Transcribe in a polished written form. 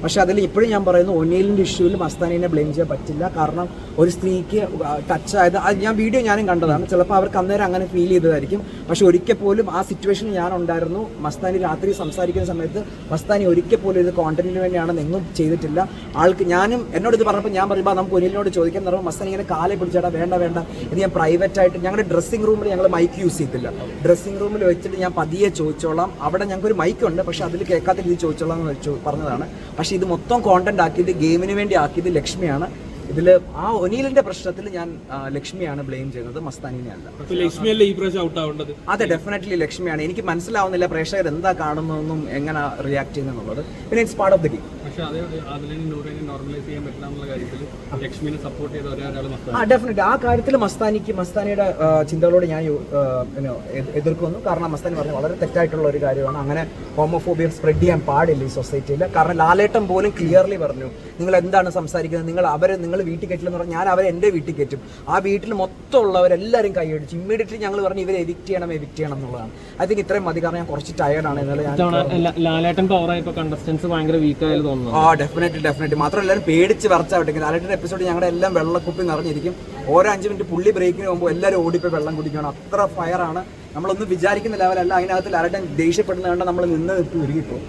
പക്ഷേ അതിൽ ഇപ്പോഴും ഞാൻ പറയുന്നു ഒനീലിൻ്റെ ഇഷ്യൂവിൽ മസ്താനിനെ ബ്ലെയിം ചെയ്യാൻ പറ്റില്ല. കാരണം ഒരു സ്ത്രീക്ക് ടച്ച് ആയത് അത് ഞാൻ വീഡിയോ ഞാനും കണ്ടതാണ്. ചിലപ്പോൾ അവർക്ക് അന്നേരം അങ്ങനെ ഫീൽ ചെയ്തതായിരിക്കും. പക്ഷെ ഒരിക്കൽ പോലും ആ സിറ്റുവേഷനിൽ ഞാൻ ഉണ്ടായിരുന്നു. മസ്താനി രാത്രി സംസാരിക്കുന്ന സമയത്ത് മസ്താനി ഒരിക്കൽ പോലും ഇത് കോണ്ടന്റിന് വേണ്ടിയാണെന്ന് എങ്ങും ചെയ്തിട്ടില്ല. ആൾക്ക് ഞാനും എന്നോട് ഇത് പറഞ്ഞപ്പോൾ ഞാൻ പറയുമ്പോൾ നമുക്ക് ഒനിലിനോട് ചോദിക്കാൻ പറയുമ്പോൾ മസ്താനി ഇങ്ങനെ കാലെ പിടിച്ചാടാ വേണ്ട ഇത് ഞാൻ പ്രൈവറ്റ് ആയിട്ട് ഞങ്ങളുടെ ഡ്രസ്സിംഗ് റൂമിൽ ഞങ്ങൾ മൈക്ക് യൂസ് ചെയ്തില്ല. ഡ്രസ്സിംഗ് റൂമിൽ വെച്ചിട്ട് ഞാൻ പതിയെ ചോദിച്ചോളാം. അവിടെ ഞങ്ങൾക്ക് ഒരു മൈക്കുണ്ട്, പക്ഷെ അതിൽ കേൾക്കാത്ത രീതി ചോദിച്ചോളാം എന്ന് പറഞ്ഞതാണ്. പക്ഷേ ഇത് മൊത്തം കോണ്ടന്റ് ആക്കിയത് ഗെയിമിന് വേണ്ടി ആക്കിയത് ലക്ഷ്മിയാണ്. ഇതിൽ ആ ഒനീലിന്റെ പ്രശ്നത്തിൽ ഞാൻ ലക്ഷ്മിയാണ് ബ്ലെയിം ചെയ്യുന്നത്, മസ്താനിനെ അല്ല. ലക്ഷ്മിയല്ലേ ഈ പ്രാവശ്യം ഔട്ട് ആവേണ്ടത്? അതെ, ഡെഫിനറ്റ്ലി ലക്ഷ്മിയാണ്. എനിക്ക് മനസ്സിലാവുന്നില്ല പ്രേക്ഷകർ എന്താ കാണുന്നതെന്നും എങ്ങനെ റിയാക്ട് ചെയ്യുന്നുള്ളത്. പിന്നെ it's part of the game. പക്ഷേ അതേ നോർമലൈസ് ചെയ്യാൻ പറ്റില്ല എന്നുള്ള കാര്യത്തിൽ ലക്ഷ്മിനെ സപ്പോർട്ട് ചെയ്ത ഒരാൾ ഡെഫിനറ്റ്ലി ആ കാര്യത്തിൽ മസ്താനിയുടെ ചിന്തകളോട് ഞാൻ എതിർക്കുന്നു. കാരണം മസ്താനി പറഞ്ഞ വളരെ തെറ്റായിട്ടുള്ള ഒരു കാര്യമാണ്. അങ്ങനെ ഹോമോഫോബിയ സ്പ്രെഡ് ചെയ്യാൻ പാടില്ല ഈ സൊസൈറ്റിയിൽ. കാരണം ലാലേട്ടൻ പോലും ക്ലിയർലി പറഞ്ഞു, നിങ്ങൾ എന്താണ് സംസാരിക്കുന്നത്, നിങ്ങൾ വീട്ടിൽ കയറ്റില്ലെന്ന് പറഞ്ഞാൽ ഞാൻ അവരെ എൻ്റെ വീട്ടിൽ കയറ്റും. ആ വീട്ടിൽ മൊത്തം ഉള്ളവരെല്ലാവരും കൈയടിച്ചു. ഇമ്മീഡിയറ്റ്ലി ഞങ്ങൾ പറഞ്ഞു ഇവരെ എവിക്റ്റ് ചെയ്യണം എന്നുള്ളതാണ്. ഐ തിങ്ക് ഇത്രയും മതി. കാരണം ഞാൻ കുറച്ച് ടയർഡാണ്. ലാലേട്ടൻ പവറായപ്പോൾ കണ്ടസ്റ്റൻസ് ഭയങ്കര വീക്കായാലും തോന്നുന്നു. ഡെഫിനറ്റ്ലി മാത്രമല്ല എല്ലാവരും പേടിച്ച് വരച്ചാവട്ടെ. ലാലേട്ടൻ്റെ എപ്പിസോഡ് ഞങ്ങളുടെ എല്ലാം വെള്ളക്കുപ്പി നിറഞ്ഞിരിക്കും. ഓരോ 5 മിനിറ്റ് പുള്ളി ബ്രേക്കിന് പോകുമ്പോൾ എല്ലാവരും ഓടിപ്പോയി വെള്ളം കുടിക്കണം. അത്ര ഫയറാണ്. നമ്മളൊന്നും വിചാരിക്കുന്ന ലെവലല്ല. അതിനകത്ത് ലാലേട്ടൻ ദേഷ്യപ്പെടുന്ന കണ്ടാൽ നമ്മൾ നിന്ന് ഉരുകിപ്പോൾ